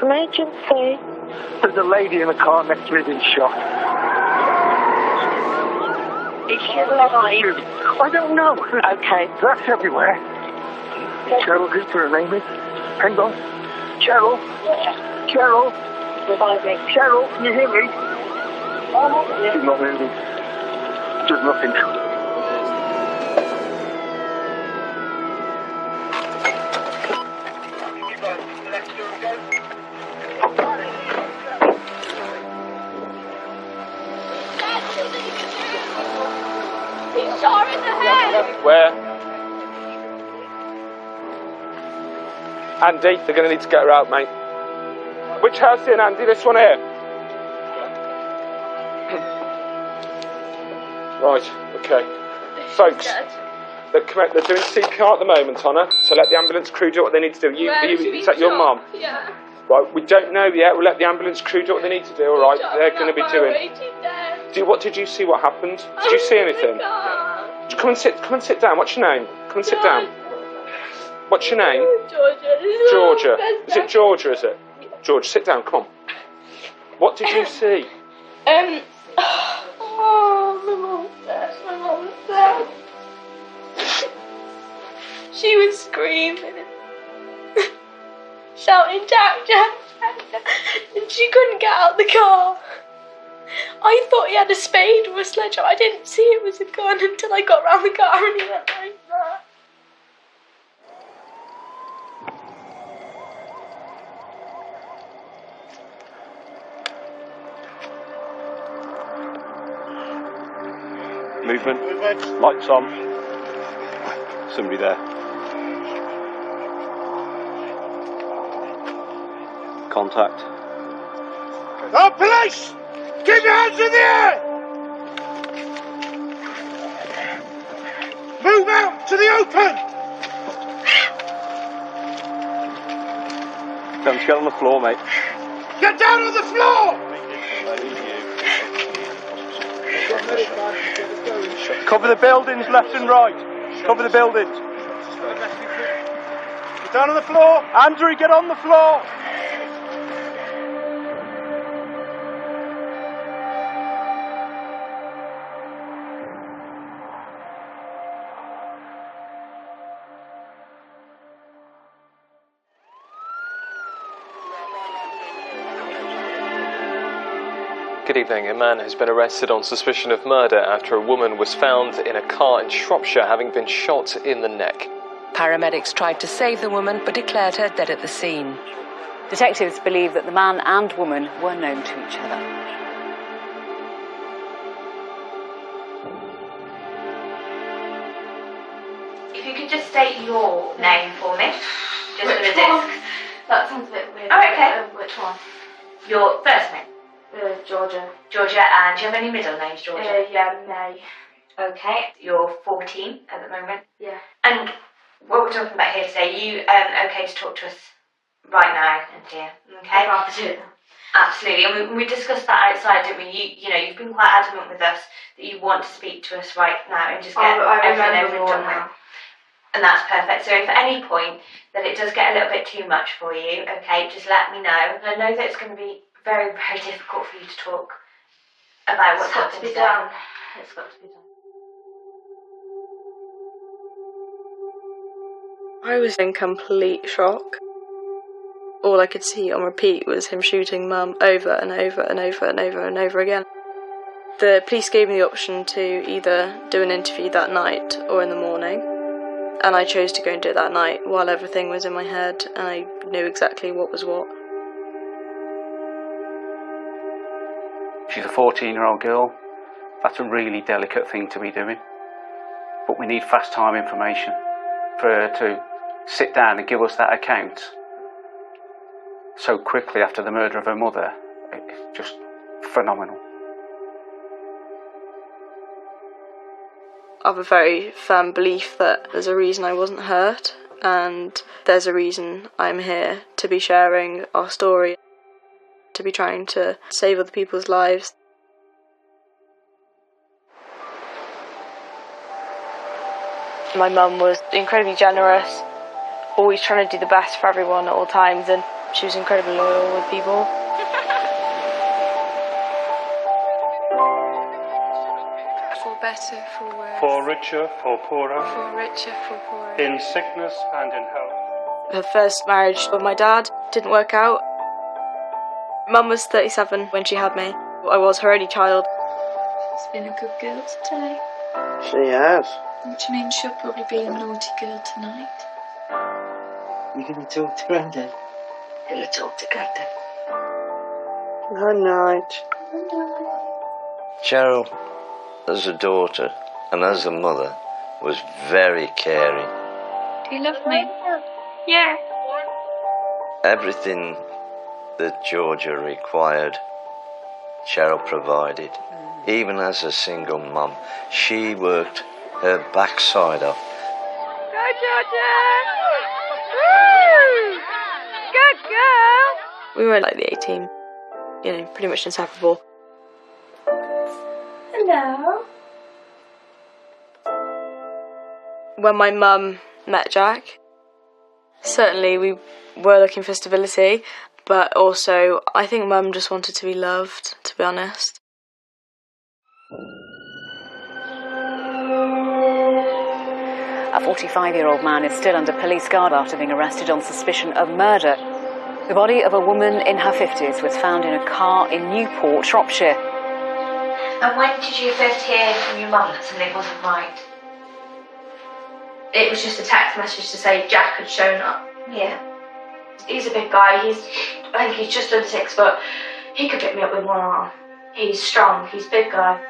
Emergency. There's a lady in the car next to me being shot. Is she alive? I don't know. Okay. That's everywhere. Cheryl, who's her name is? Hang on. Cheryl? Cheryl? Reviving. Cheryl, can you hear me? She's not moving. Does nothing. He's shot in the head! Where? Andy, they're going to need to get her out, mate. Which house in, Andy? This one here? Right, okay. Folks, they're doing CPR at the moment on her, so let the ambulance crew do what they need to do. Is that your mum? Yeah. Right, we don't know yet. We'll let the ambulance crew do what they need to do, alright? They're going to be doing... What did you see? What happened? Did you see anything? Come and sit down. What's your name? Come and sit down. What's your name? Georgia. Is it Georgia, is it? George, sit down, come on. What did you see? My mum's dead. She was screaming, shouting, Jack, Jack, Jack, Jack, and she couldn't get out the car. I thought he had a spade or a sledgehammer. I didn't see it was a gun until I got round the car and he went like that. Movement. Lights on. Somebody there. Contact. Oh, police! Keep your hands in the air! Move out to the open! Time to get on the floor, mate. Get down on the floor! Cover the buildings left and right. Cover the buildings. Get down on the floor! Andrew, get on the floor! Good evening. A man has been arrested on suspicion of murder after a woman was found in a car in Shropshire having been shot in the neck. Paramedics tried to save the woman but declared her dead at the scene. Detectives believe that the man and woman were known to each other. If you could just state your name for me, just for the disc. That sounds a bit weird. Oh, okay. Which one? Your first name? Georgia. Georgia, and do you have any middle names, Georgia? Yeah, May. Okay, you're 14 at the moment. Yeah. And what we're talking about here today, you okay to talk to us right now and here? Okay. Absolutely. Absolutely, and we discussed that outside, didn't we? You've been quite adamant with us that you want to speak to us right now and just get everything done with. And that's perfect. So if at any point that it does get a little bit too much for you, okay, just let me know. I know that it's going to be very, very difficult for you to talk about what's happened today. It's got to be done. I was in complete shock. All I could see on repeat was him shooting Mum over and over and over and over and over again. The police gave me the option to either do an interview that night or in the morning, and I chose to go and do it that night while everything was in my head and I knew exactly what was what. She's a 14-year-old girl. That's a really delicate thing to be doing. But we need fast time information for her to sit down and give us that account so quickly after the murder of her mother. It's just phenomenal. I have a very firm belief that there's a reason I wasn't hurt, and there's a reason I'm here to be sharing our story, to be trying to save other people's lives. My mum was incredibly generous, always trying to do the best for everyone at all times, and She was incredibly loyal with people. For better, for worse. For richer, for poorer. For richer, for poorer. In sickness and in health. Her first marriage with my dad didn't work out. Mum was 37 when she had me. I was her only child. She's been a good girl today. She has. Which means she'll probably be a naughty girl tonight. You gonna talk to Granddad? Gonna talk to Granddad. Good night. Cheryl, as a daughter and as a mother, was very caring. Do you love me? Yeah. Everything that Georgia required, Cheryl provided. Even as a single mum, she worked her backside off. Go, Georgia! Woo! Good girl! We were like the A-team, pretty much inseparable. Hello. When my mum met Jack, certainly we were looking for stability, but also I think Mum just wanted to be loved, to be honest. A 45-year-old man is still under police guard after being arrested on suspicion of murder. The body of a woman in her 50s was found in a car in Newport, Shropshire. And when did you first hear from your mum that something wasn't right? It was just a text message to say Jack had shown up. Yeah. He's a big guy, I think he's just under 6 foot. He could pick me up with one arm. He's strong, he's a big guy.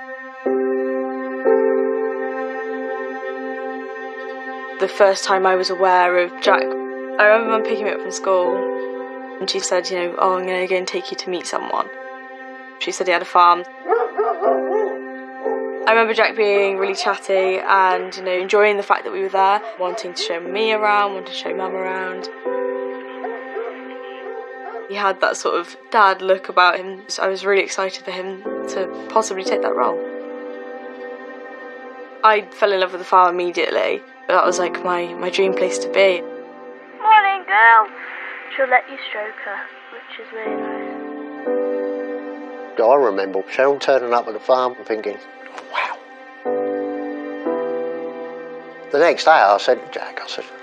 The first time I was aware of Jack, I remember Mum picking me up from school and she said, I'm going to go and take you to meet someone. She said he had a farm. I remember Jack being really chatty and, enjoying the fact that we were there, wanting to show me around, wanting to show Mum around. He had that sort of dad look about him, so I was really excited for him to possibly take that role. I fell in love with the farm immediately. That was like my dream place to be. Morning, girl. She'll let you stroke her, which is really nice. I remember Cheryl turning up at the farm and thinking, wow. The next day I said to Jack,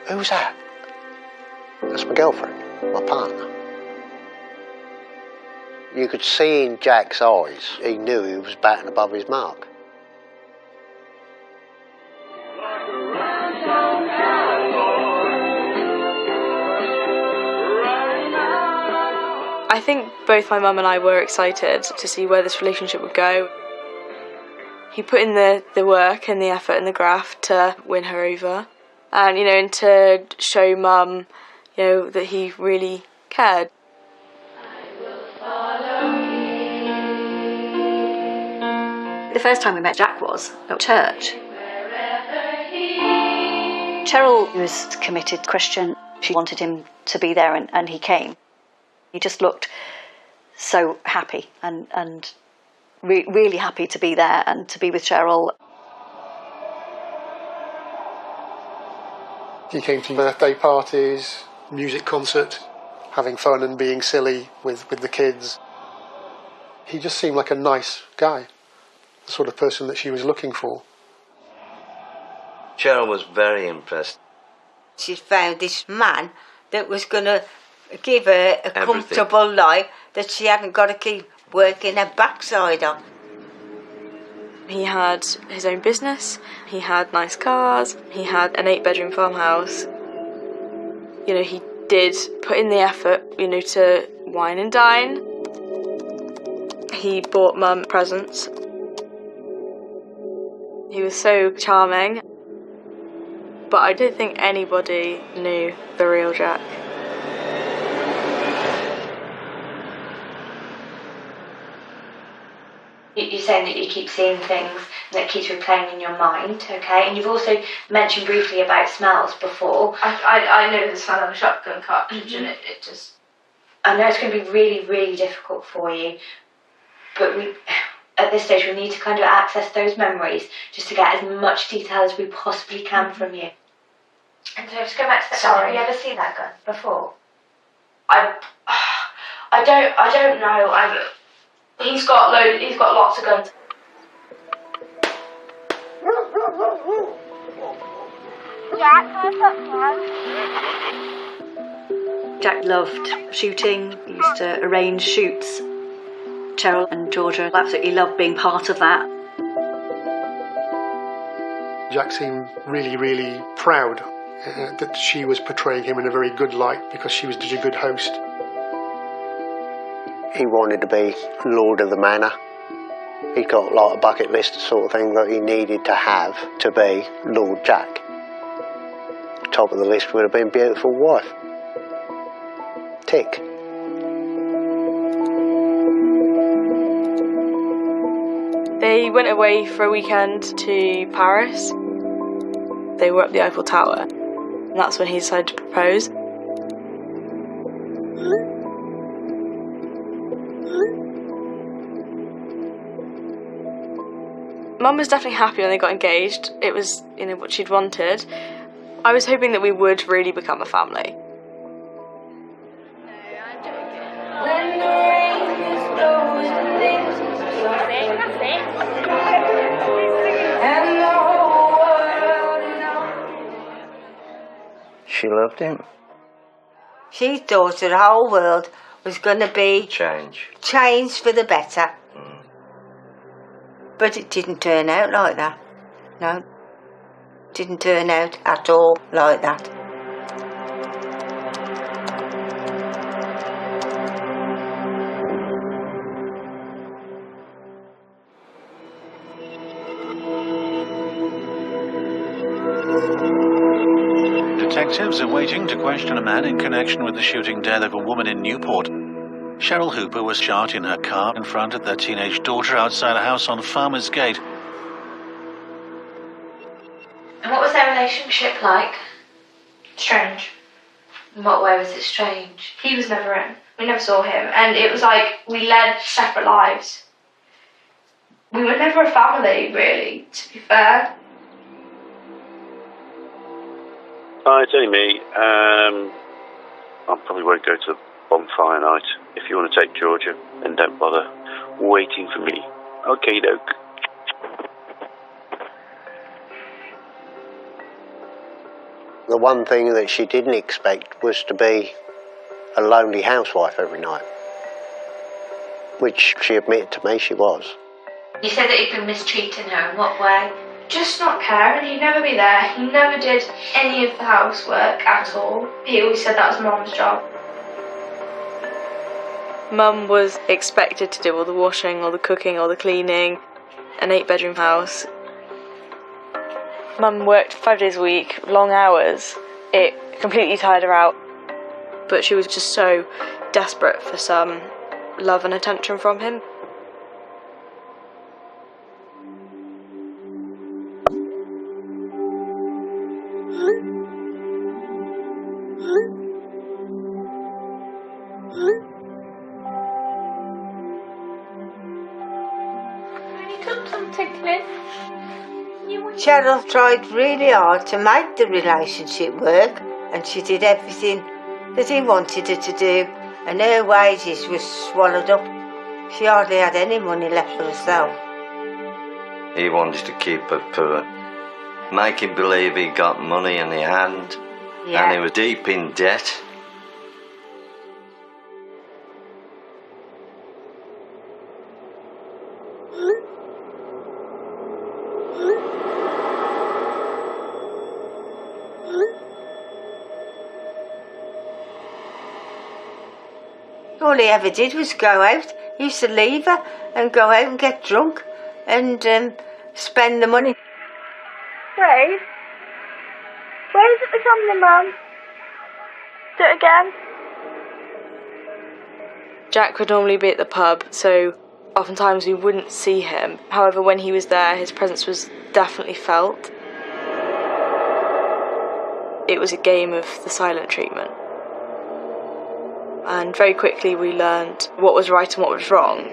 who's that? That's my girlfriend, my partner. You could see in Jack's eyes, he knew he was batting above his mark. I think both my mum and I were excited to see where this relationship would go. He put in the work and the effort and the graft to win her over. And, and to show Mum, that he really cared. The first time we met Jack was at church. Cheryl was a committed Christian. She wanted him to be there and he came. He just looked so happy and really happy to be there and to be with Cheryl. He came to birthday parties, music concert, having fun and being silly with the kids. He just seemed like a nice guy, the sort of person that she was looking for. Cheryl was very impressed. She found this man that was going to give her a comfortable life that she hadn't got to keep working her backside on. He had his own business, he had nice cars, he had an 8-bedroom farmhouse. He did put in the effort, to wine and dine. He bought Mum presents. He was so charming. But I don't think anybody knew the real Jack. You're saying that you keep seeing things and that keeps replaying in your mind, okay? And you've also mentioned briefly about smells before. I know the smell of a shotgun cartridge and it just... I know it's going to be really, really difficult for you, but at this stage we need to kind of access those memories just to get as much detail as we possibly can from you. And so just go back to the gun. Have you ever seen that gun before? I don't know. He's got lots of guns. Jack loved shooting. He used to arrange shoots. Cheryl and Georgia absolutely loved being part of that. Jack seemed really, really proud that she was portraying him in a very good light because she was such a good host. He wanted to be Lord of the Manor. He'd got like a bucket list sort of thing that he needed to have to be Lord Jack. Top of the list would have been beautiful wife. Tick. They went away for a weekend to Paris. They were up the Eiffel Tower, and that's when he decided to propose. Mum was definitely happy when they got engaged. It was, what she'd wanted. I was hoping that we would really become a family. She loved him. She thought the whole world was going to be changed for the better. But it didn't turn out like that. No, it didn't turn out at all like that. Detectives are waiting to question a man in connection with the shooting death of a woman in Newport. Cheryl Hooper was shot in her car in front of their teenage daughter outside a house on Farmer's Gate. And what was their relationship like? Strange. In what way was it strange? He was never in. We never saw him. And it was like we led separate lives. We were never a family, really, to be fair. Hi, it's only me. I probably won't go to bonfire night. If you want to take Georgia, then don't bother waiting for me. Okay, doke. The one thing that she didn't expect was to be a lonely housewife every night, which she admitted to me she was. You said that you'd been mistreating her. In what way? Just not caring. He'd never be there. He never did any of the housework at all. He always said that was Mum's job. Mum was expected to do all the washing, all the cooking, all the cleaning. An 8-bedroom house. Mum worked 5 days a week, long hours. It completely tired her out. But she was just so desperate for some love and attention from him. Cheryl tried really hard to make the relationship work, and she did everything that he wanted her to do, and her wages were swallowed up. She hardly had any money left for herself. He wanted to keep her poor, make him believe he got money and he hadn't, and he was deep in debt. All he ever did was go out. He used to leave her and go out and get drunk and spend the money. Grace? Where is it becoming, Mum? Do it again. Jack would normally be at the pub, so oftentimes we wouldn't see him. However, when he was there, his presence was definitely felt. It was a game of the silent treatment. And very quickly we learned what was right and what was wrong.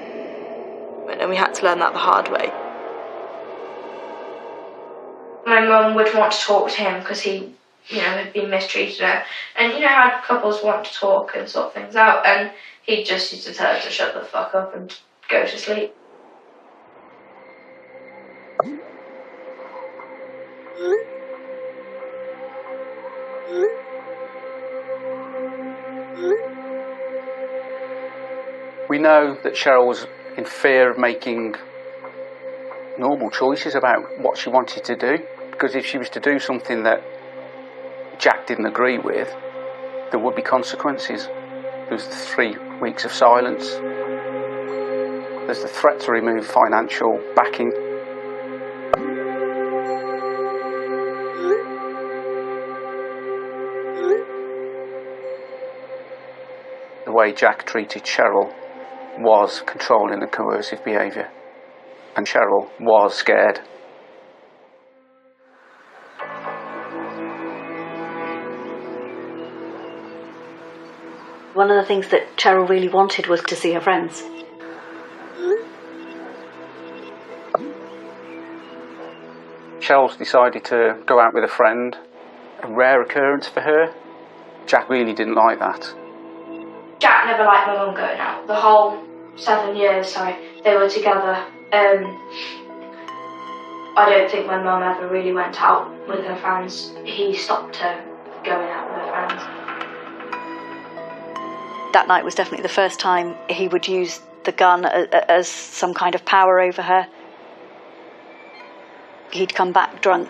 And we had to learn that the hard way. My mum would want to talk to him because he had been mistreated her. And how couples want to talk and sort things out, and he just used to tell her to shut the fuck up and go to sleep. We know that Cheryl was in fear of making normal choices about what she wanted to do, because if she was to do something that Jack didn't agree with, there would be consequences. There's the 3 weeks of silence. There's the threat to remove financial backing. The way Jack treated Cheryl was controlling and coercive behaviour, and Cheryl was scared. One of the things that Cheryl really wanted was to see her friends. Cheryl's decided to go out with a friend, a rare occurrence for her. Jack really didn't like that. Jack never liked my mum going out. The whole 7 years, they were together. I don't think my mum ever really went out with her friends. He stopped her going out with her friends. That night was definitely the first time he would use the gun as some kind of power over her. He'd come back drunk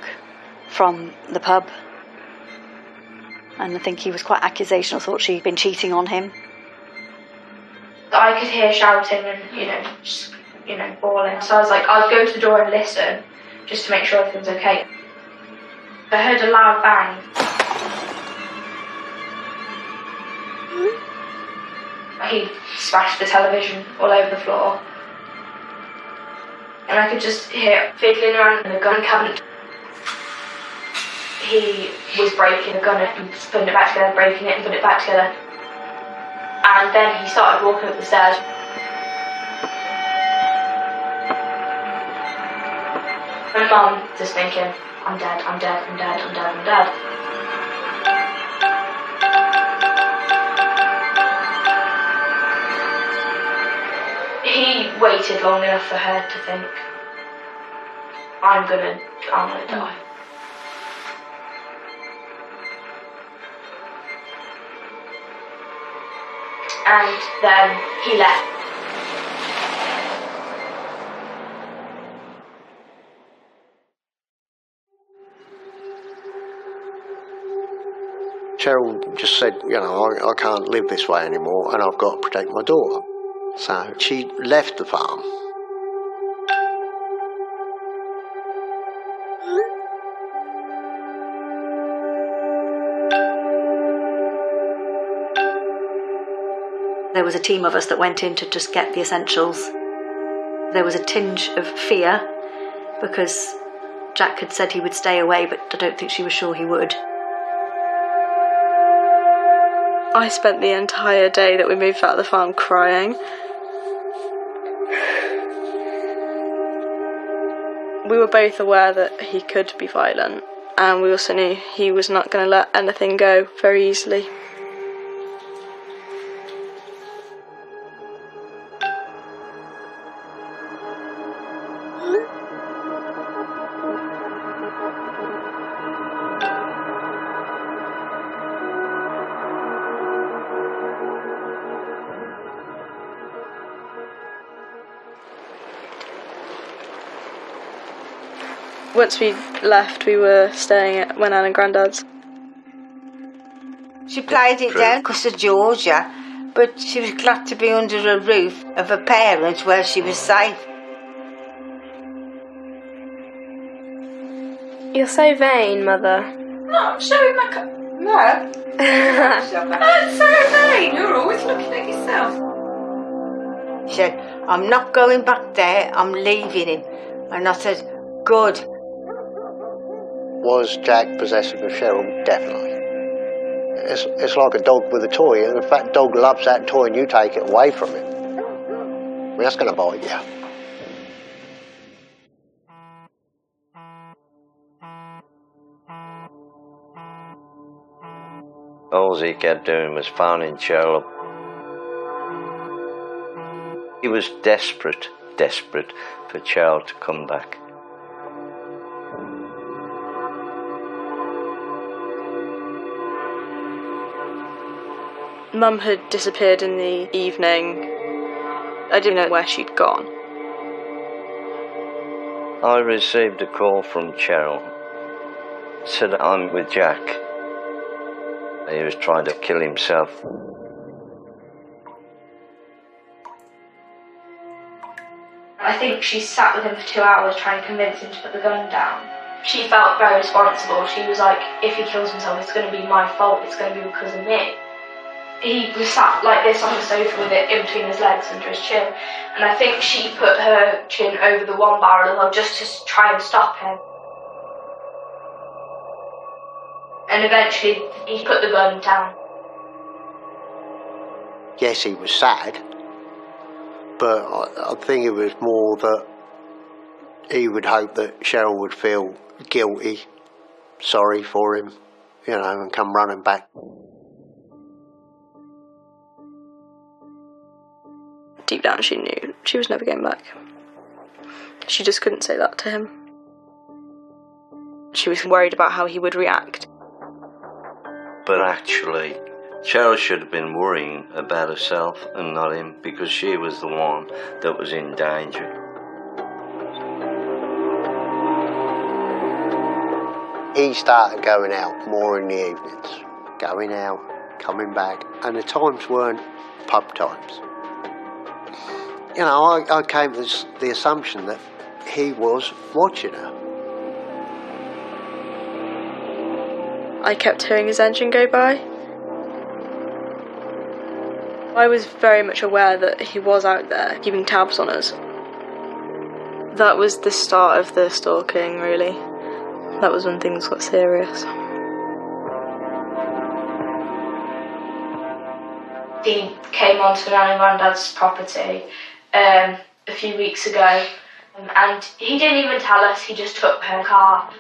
from the pub, and I think he was quite accusational, thought she'd been cheating on him. I could hear shouting and, just, bawling. So I was like, I'd go to the door and listen, just to make sure everything's okay. I heard a loud bang. He smashed the television all over the floor. And I could just hear fiddling around in the gun cabinet. He was breaking the gun and putting it back together, breaking it and putting it back together. And then he started walking up the stairs. My mum just thinking, I'm dead, I'm dead, I'm dead, I'm dead, I'm dead. He waited long enough for her to think, I'm gonna die. And then he left. Cheryl just said, I can't live this way anymore and I've got to protect my daughter. So she left the farm. There was a team of us that went in to just get the essentials. There was a tinge of fear because Jack had said he would stay away, but I don't think she was sure he would. I spent the entire day that we moved out of the farm crying. We were both aware that he could be violent, and we also knew he was not going to let anything go very easily. Once we left, we were staying at my nan and granddad's. She played it down because of Georgia, but she was glad to be under a roof of her parents where she was safe. You're so vain, Mother. No, I'm showing my No. I'm so vain. You're always looking at yourself. She said, I'm not going back there, I'm leaving him. And I said, good. Was Jack possessive of Cheryl? Definitely. It's like a dog with a toy, and if that dog loves that toy and you take it away from him, that's going to bite you. All he kept doing was phoning Cheryl. He was desperate for Cheryl to come back. Mum had disappeared in the evening. I didn't know where she'd gone. I received a call from Cheryl. Said, I'm with Jack. He was trying to kill himself. I think she sat with him for 2 hours trying to convince him to put the gun down. She felt very responsible. She was like, if he kills himself, it's going to be my fault. It's going to be because of me. He was sat like this on the sofa with it in between his legs under his chin. And I think she put her chin over the one barrel as well just to try and stop him. And eventually he put the gun down. Yes, he was sad, but I think it was more that he would hope that Cheryl would feel guilty, sorry for him, you know, and come running back. Deep down she knew she was never going back. She just couldn't say that to him. She was worried about how he would react. But actually, Cheryl should have been worrying about herself and not him, because she was the one that was in danger. He started going out more in the evenings, going out, coming back, and the times weren't pub times. You know, I came to the assumption that he was watching her. I kept hearing his engine go by. I was very much aware that he was out there, keeping tabs on us. That was the start of the stalking, really. That was when things got serious. He came onto Nan and Grandad's property a few weeks ago, and he didn't even tell us, he just took her car.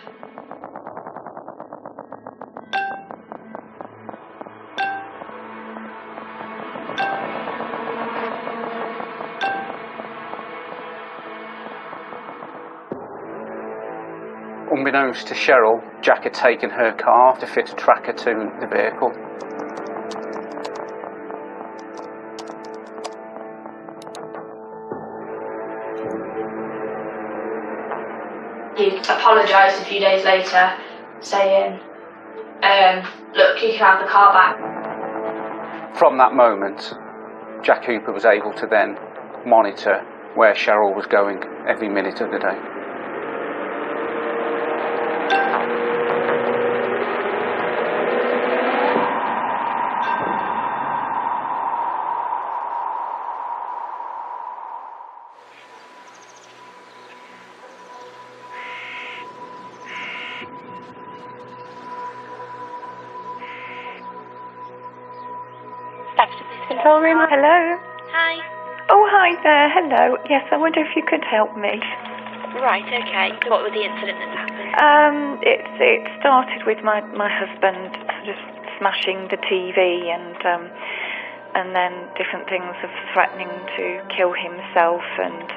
Unbeknownst to Cheryl, Jack had taken her car to fit a tracker to the vehicle. He apologised a few days later, saying, look, you can have the car back. From that moment, Jack Hooper was able to then monitor where Cheryl was going every minute of the day. Control room. Hello. Hi. Oh, hi there. Hello. Yes, I wonder if you could help me. Right, okay. What was the incident that's happened? It started with my husband sort of smashing the TV and then different things of threatening to kill himself, and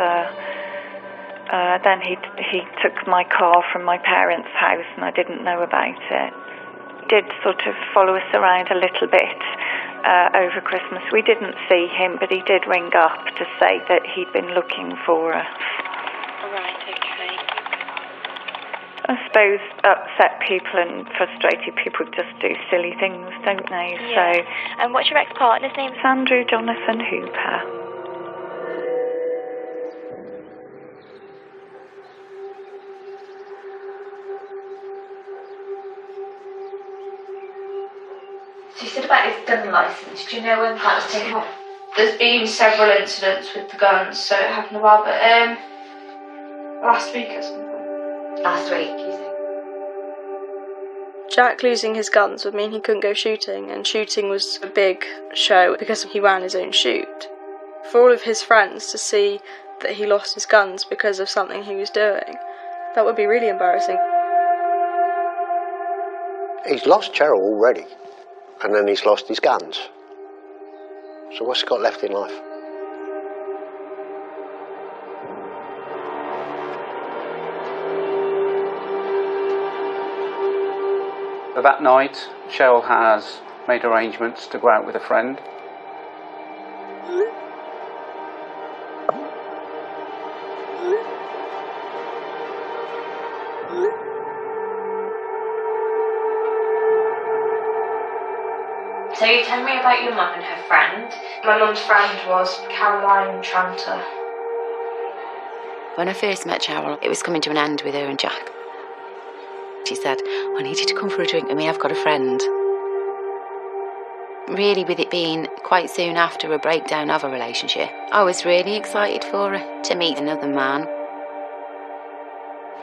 then he took my car from my parents' house and I didn't know about it. He did sort of follow us around a little bit over Christmas. We didn't see him, but he did ring up to say that he'd been looking for us. Right, okay. I suppose upset people and frustrated people just do silly things, don't they? Yeah. So. And what's your ex-partner's name? Andrew Jonathan Hooper. So you said about his gun licence. Do you know when that was taken off? There's been several incidents with the guns, so it happened a while, but last week or something. Last week, you think? Jack losing his guns would mean he couldn't go shooting, and shooting was a big show because he ran his own shoot. For all of his friends to see that he lost his guns because of something he was doing, that would be really embarrassing. He's lost Cheryl already, and then he's lost his guns. So what's he got left in life? So that night, Cheryl has made arrangements to go out with a friend. So you tell me about your mum and her friend. My mum's friend was Caroline Tranter. When I first met Cheryl, it was coming to an end with her and Jack. She said, I need you to come for a drink with me, I've got a friend. Really, with it being quite soon after a breakdown of a relationship, I was really excited for her to meet another man.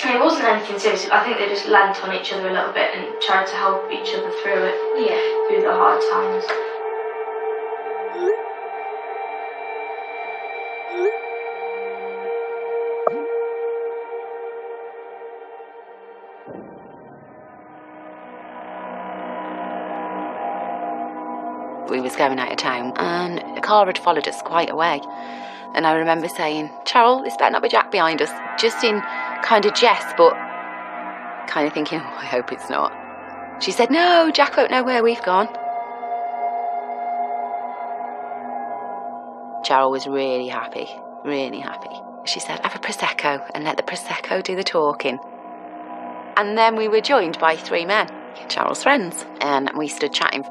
It wasn't anything serious. I think they just leant on each other a little bit and tried to help each other through it. Yeah. Through the hard times. We was going out of town and a car had followed us quite a way. And I remember saying, Cheryl, this better not be Jack behind us. Just in kind of jest, but kind of thinking, oh, I hope it's not. She said, no, Jack won't know where we've gone. Cheryl was really happy, really happy. She said, have a Prosecco and let the Prosecco do the talking. And then we were joined by 3 men, Cheryl's friends, and we stood chatting.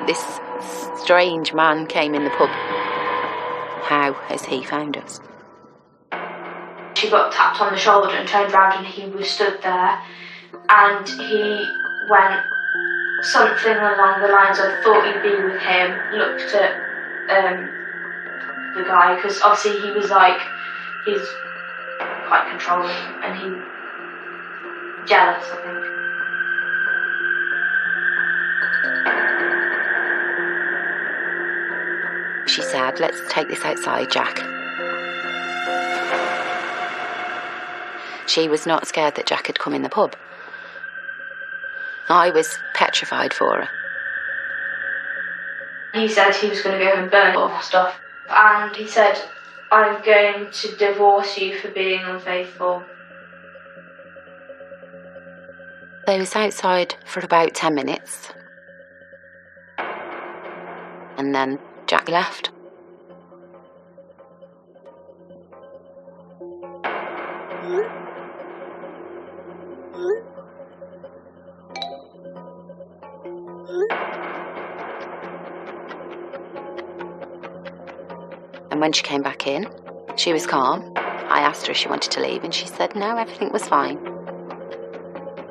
This strange man came in the pub. How has he found us? She got tapped on the shoulder and turned round and he was stood there and he went something along the lines of thought you'd be with him, looked at the guy because obviously he was like, he's quite controlling and he jealous, I think. She said, let's take this outside, Jack. She was not scared that Jack had come in the pub. I was petrified for her. He said he was going to go and burn all the stuff. And he said, I'm going to divorce you for being unfaithful. They was outside for about 10 minutes. And then Jack left. And when she came back in, she was calm. I asked her if she wanted to leave and she said no, everything was fine.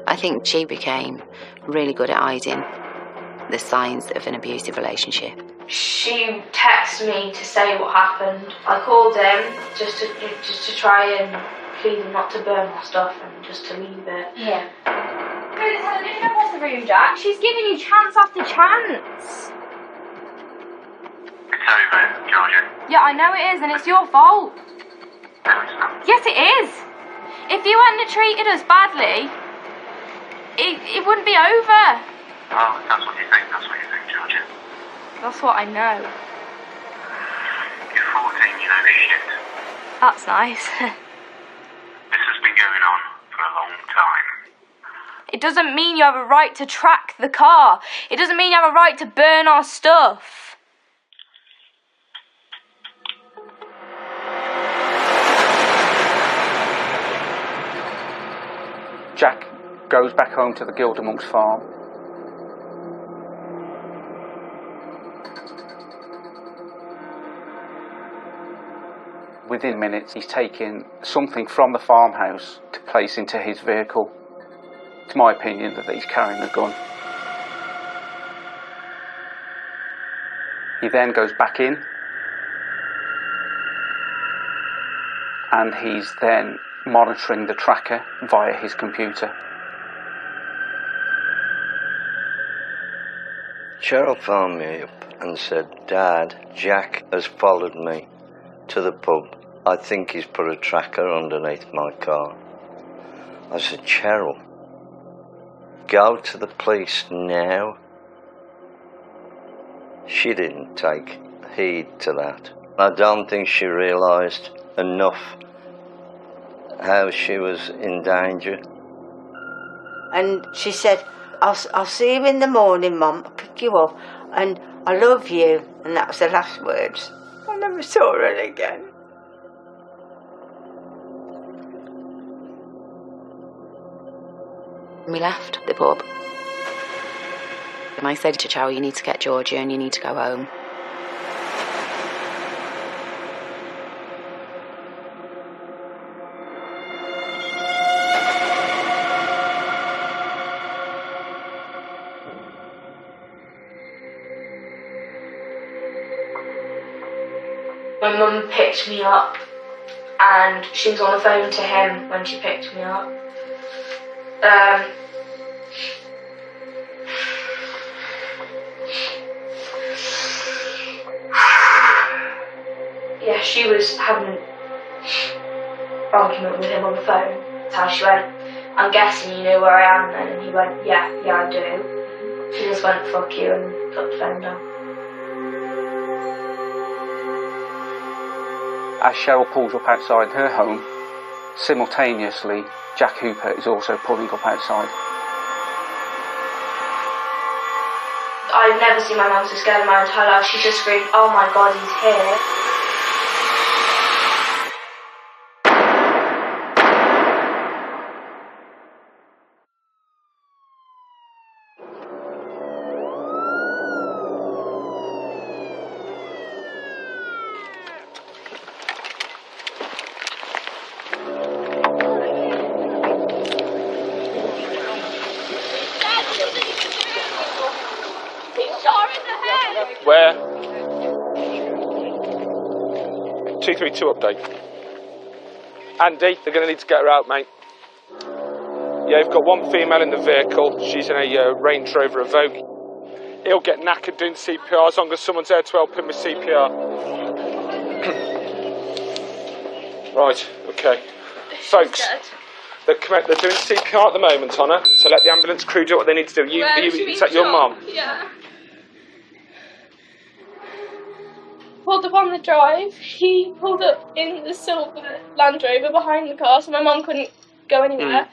I think she became really good at hiding the signs of an abusive relationship. She texted me to say what happened. I called him just to try and plead him not to burn my stuff and just to leave it. Yeah. Don't you know where's the room, Jack? She's giving you chance after chance. It's over, Georgia. Yeah, I know it is, and it's your fault. No, it's not. Yes, it is. If you hadn't treated us badly, it wouldn't be over. Oh, that's what you think, Georgia. That's what I know. You're 14, you know shit. That's nice. This has been going on for a long time. It doesn't mean you have a right to track the car. It doesn't mean you have a right to burn our stuff. Jack goes back home to the Gildermonk's farm. Within minutes, he's taking something from the farmhouse to place into his vehicle. It's my opinion that he's carrying a gun. He then goes back in, and he's then monitoring the tracker via his computer. Cheryl phoned me up and said, Dad, Jack has followed me to the pub. I think he's put a tracker underneath my car. I said, Cheryl, go to the police now. She didn't take heed to that. I don't think she realised enough how she was in danger. And she said, I'll see you in the morning, Mum. I'll pick you up. And I love you. And that was the last words. I never saw her again. We left the pub. And I said to Cheryl, you need to get Georgia and you need to go home. My mum picked me up and she was on the phone to him when she picked me up. Yeah, she was having an argument with him on the phone. That's how she went, I'm guessing you know where I am then. And he went, yeah, I do. She just went, fuck you, and put the phone down. As Cheryl pulls up outside her home, simultaneously, Jack Hooper is also pulling up outside. I've never seen my mum so scared in my entire life. She just screamed, oh my God, he's here. Where? 232 update. Andy, they're going to need to get her out, mate. Yeah, you've got one female in the vehicle. She's in a Range Rover Evoque. He'll get knackered doing CPR as long as someone's there to help him with CPR. Right, okay. Folks, they're doing CPR at the moment on her, so let the ambulance crew do what they need to do. Is that your mum? Yeah. Pulled up on the drive. He pulled up in the silver Land Rover behind the car, so my mum couldn't go anywhere.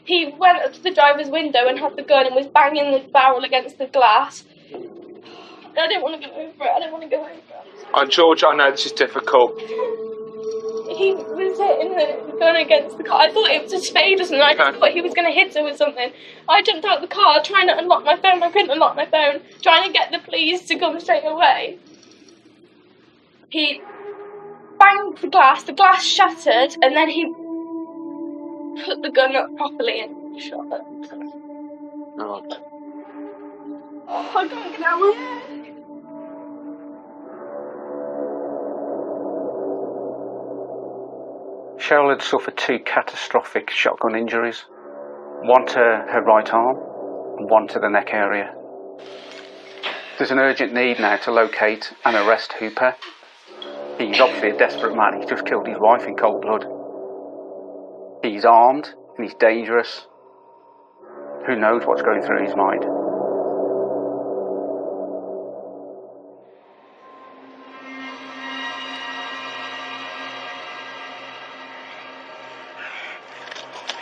He went up to the driver's window and had the gun and was banging the barrel against the glass. I didn't want to go over it. I didn't want to go over it. George, I know this is difficult. He was hitting the gun against the car. I thought it was a spade or something. I just thought he was going to hit her with something. I jumped out of the car trying to unlock my phone. I couldn't unlock my phone. Trying to get the police to come straight away. He banged the glass shattered, and then he put the gun up properly and shot her. Oh, I can't get out of my head. Cheryl had suffered 2 catastrophic shotgun injuries, one to her right arm and one to the neck area. There's an urgent need now to locate and arrest Hooper. He's obviously a desperate man. He's just killed his wife in cold blood. He's armed and he's dangerous. Who knows what's going through his mind?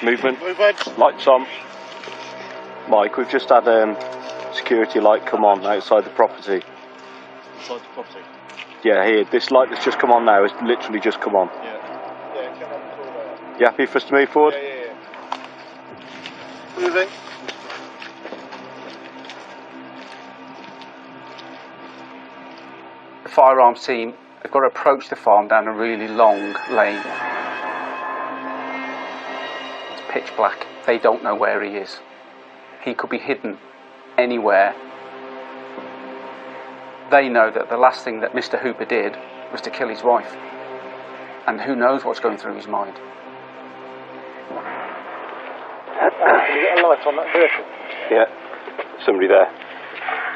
Movement. Lights on. Mike, we've just had security light come on outside the property. Inside the property? Yeah, here. This light that's just come on now has literally just come on. Yeah, come on. You happy for us to move forward? Yeah. Moving. The firearms team have got to approach the farm down a really long lane. It's pitch black. They don't know where he is. He could be hidden anywhere. They know that the last thing that Mr. Hooper did was to kill his wife. And who knows what's going through his mind. Can you get a light on that vehicle? Yeah, somebody there.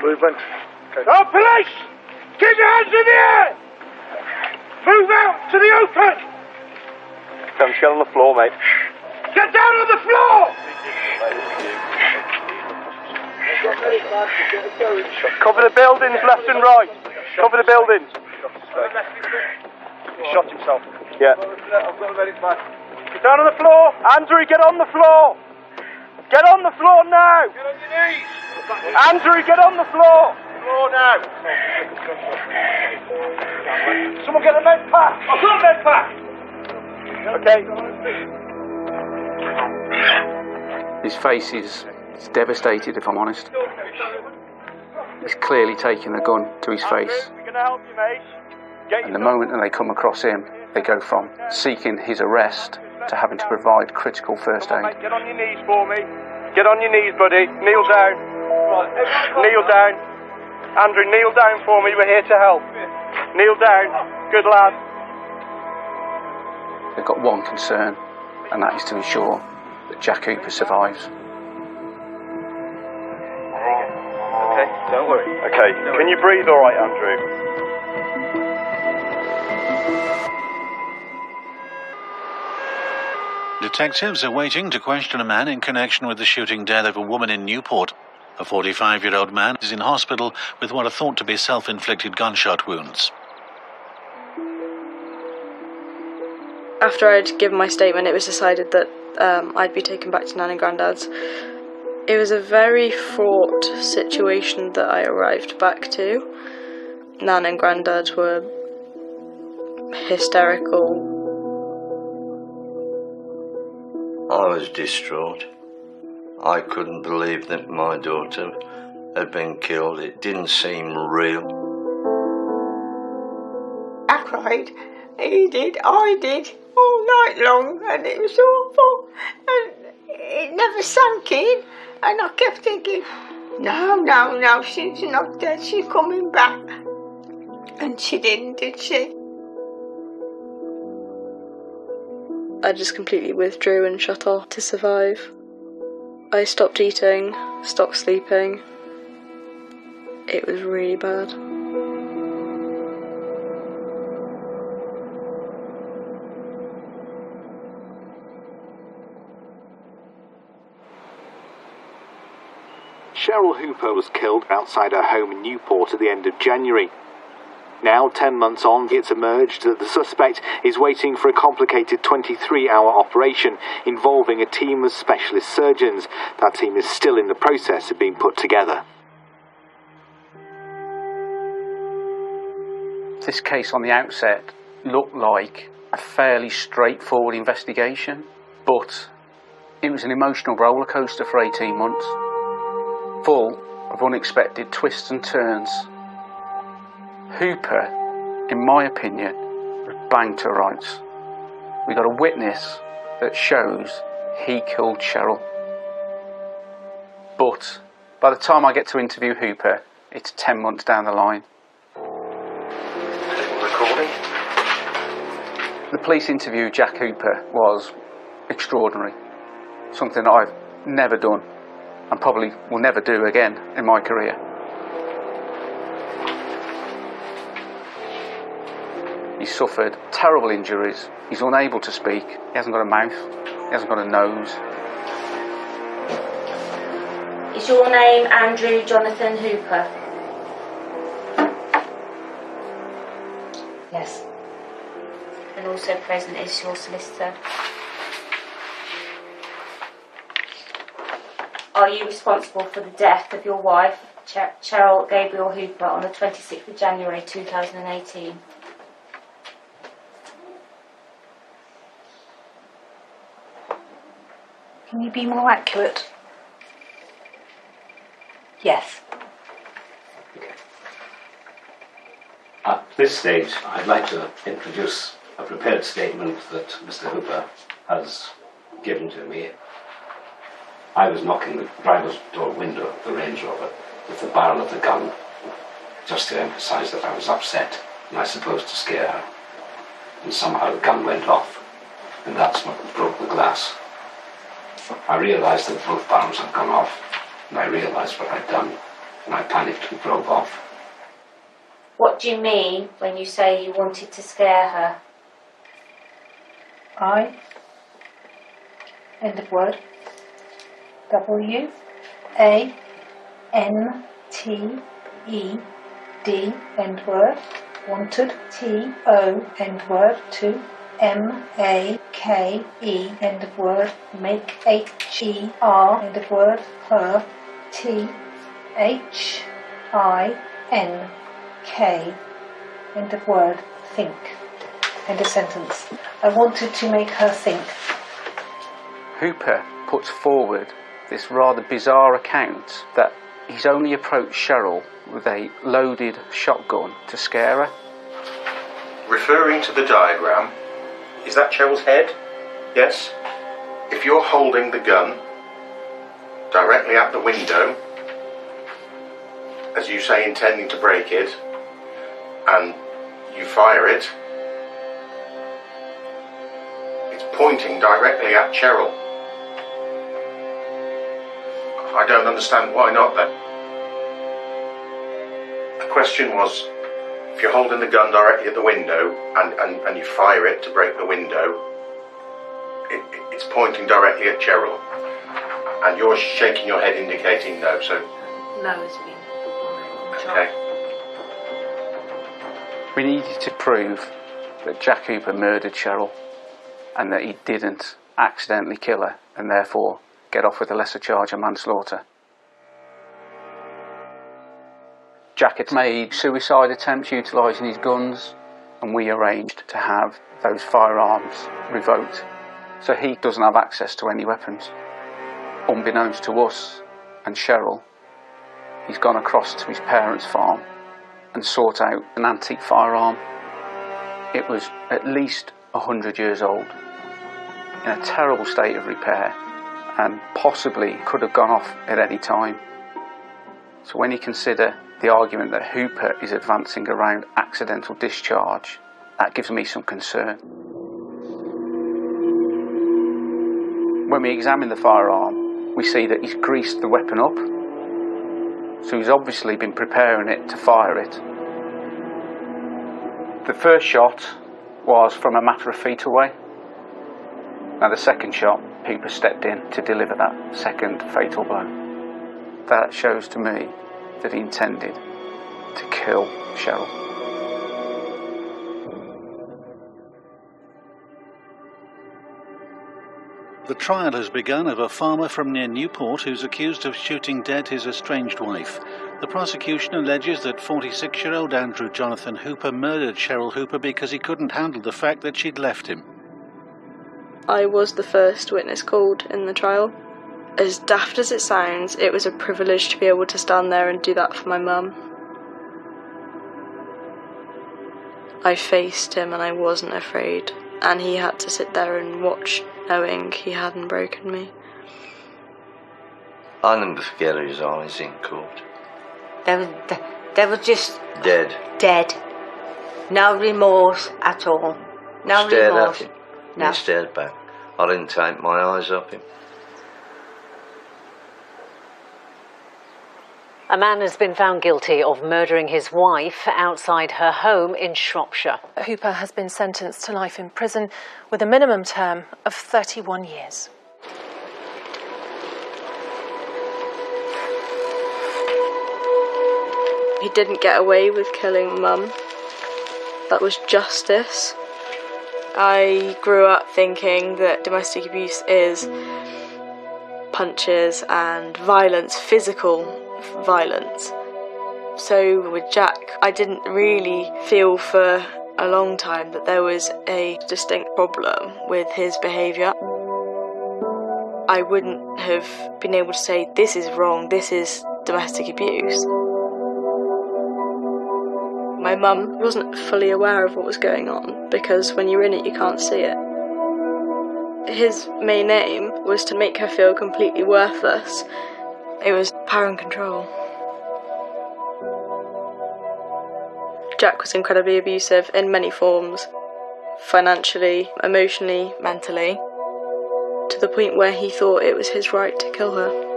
Movement. Oh, police! Keep your hands in the air! Move out to the open! Come, get on the floor, mate. Get down on the floor! Cover the buildings left and right. Cover the buildings. He shot himself. Yeah. Get down on the floor! Andrew, get on the floor! Get on the floor now! Get on your knees! Andrew, get on the floor! Floor now! Someone get a med pack! I've got a med pack! Okay. His face is devastated, if I'm honest. He's clearly taking the gun to his face. We're gonna help you, mate. And the moment that they come across him, they go from seeking his arrest to having to provide critical first aid. Get on your knees for me. Get on your knees, buddy. Kneel down. Kneel down. Andrew, kneel down for me. We're here to help. Kneel down. Good lad. They've got one concern, and that is to ensure that Jack Hooper survives. Okay, don't worry. Okay, can you breathe all right, Andrew? Detectives are waiting to question a man in connection with the shooting death of a woman in Newport. A 45-year-old man is in hospital with what are thought to be self-inflicted gunshot wounds. After I'd given my statement, it was decided that I'd be taken back to Nan and Grandad's. It was a very fraught situation that I arrived back to. Nan and Grandad were hysterical. I was distraught. I couldn't believe that my daughter had been killed. It didn't seem real. I cried. He did, I did, all night long, and it was awful. And it never sank in, and I kept thinking, no, she's not dead, she's coming back. And she didn't, did she? I just completely withdrew and shut off to survive. I stopped eating, stopped sleeping. It was really bad. Cheryl Hooper was killed outside her home in Newport at the end of January. Now, 10 months on, it's emerged that the suspect is waiting for a complicated 23-hour operation involving a team of specialist surgeons. That team is still in the process of being put together. This case on the outset looked like a fairly straightforward investigation, but it was an emotional roller coaster for 18 months, full of unexpected twists and turns. Hooper, in my opinion, was banged to rights. We got a witness that shows he killed Cheryl. But by the time I get to interview Hooper, it's 10 months down the line. Recording? The police interview of Jack Hooper was extraordinary. Something that I've never done and probably will never do again in my career. He's suffered terrible injuries. He's unable to speak. He hasn't got a mouth. He hasn't got a nose. Is your name Andrew Jonathan Hooper? Yes. And also present is your solicitor. Are you responsible for the death of your wife, Cheryl Gabriel Hooper, on the 26th of January 2018? Can you be more accurate? Yes. At this stage, I'd like to introduce a prepared statement that Mr. Hooper has given to me. I was knocking the driver's door window of the Range Rover with the barrel of the gun, just to emphasise that I was upset, and I suppose to scare her. And somehow the gun went off, and that's what broke the glass. I realised that both barrels had gone off, and I realised what I'd done, and I panicked and drove off. What do you mean when you say you wanted to scare her? I, end of word, W, A, N, T, E, D, end word, wanted, T, O, end word, to, M, A, K, E, end of word, make, H, E, R, end of word, her, T, H, I, N, K, end of word, think, end of sentence. I wanted to make her think. Hooper puts forward this rather bizarre account that he's only approached Cheryl with a loaded shotgun to scare her. Referring to the diagram, is that Cheryl's head? Yes? If you're holding the gun directly at the window, as you say, intending to break it, and you fire it, it's pointing directly at Cheryl. I don't understand why not then. The question was, if you're holding the gun directly at the window and you fire it to break the window, it's pointing directly at Cheryl. And you're shaking your head indicating no, so... No has been. Okay. We needed to prove that Jack Hooper murdered Cheryl and that he didn't accidentally kill her and therefore get off with a lesser charge of manslaughter. Jack had made suicide attempts utilising his guns, and we arranged to have those firearms revoked so he doesn't have access to any weapons. Unbeknownst to us and Cheryl, he's gone across to his parents' farm and sought out an antique firearm. It was at least 100 years old, in a terrible state of repair, and possibly could have gone off at any time. So when you consider the argument that Hooper is advancing around accidental discharge, that gives me some concern. When we examine the firearm, we see that he's greased the weapon up, so he's obviously been preparing it to fire it. The first shot was from a matter of feet away. Now the second shot, Hooper stepped in to deliver that second fatal blow. That shows to me that he intended to kill Cheryl. The trial has begun of a farmer from near Newport who's accused of shooting dead his estranged wife. The prosecution alleges that 46-year-old Andrew Jonathan Hooper murdered Cheryl Hooper because he couldn't handle the fact that she'd left him. I was the first witness called in the trial. As daft as it sounds, it was a privilege to be able to stand there and do that for my mum. I faced him and I wasn't afraid, and he had to sit there and watch, knowing he hadn't broken me. I'll never forget his eyes in court. They were just... Dead. Dead. No remorse at all. No Stared remorse. at him. No. He stared back. I didn't take my eyes off him. A man has been found guilty of murdering his wife outside her home in Shropshire. Hooper has been sentenced to life in prison with a minimum term of 31 years. He didn't get away with killing Mum. That was justice. I grew up thinking that domestic abuse is punches and violence, physical violence. So with Jack, I didn't really feel for a long time that there was a distinct problem with his behaviour. I wouldn't have been able to say, this is wrong, this is domestic abuse. My mum wasn't fully aware of what was going on, because when you're in it you can't see it. His main aim was to make her feel completely worthless. It was power and control. Jack was incredibly abusive in many forms, financially, emotionally, mentally, to the point where he thought it was his right to kill her.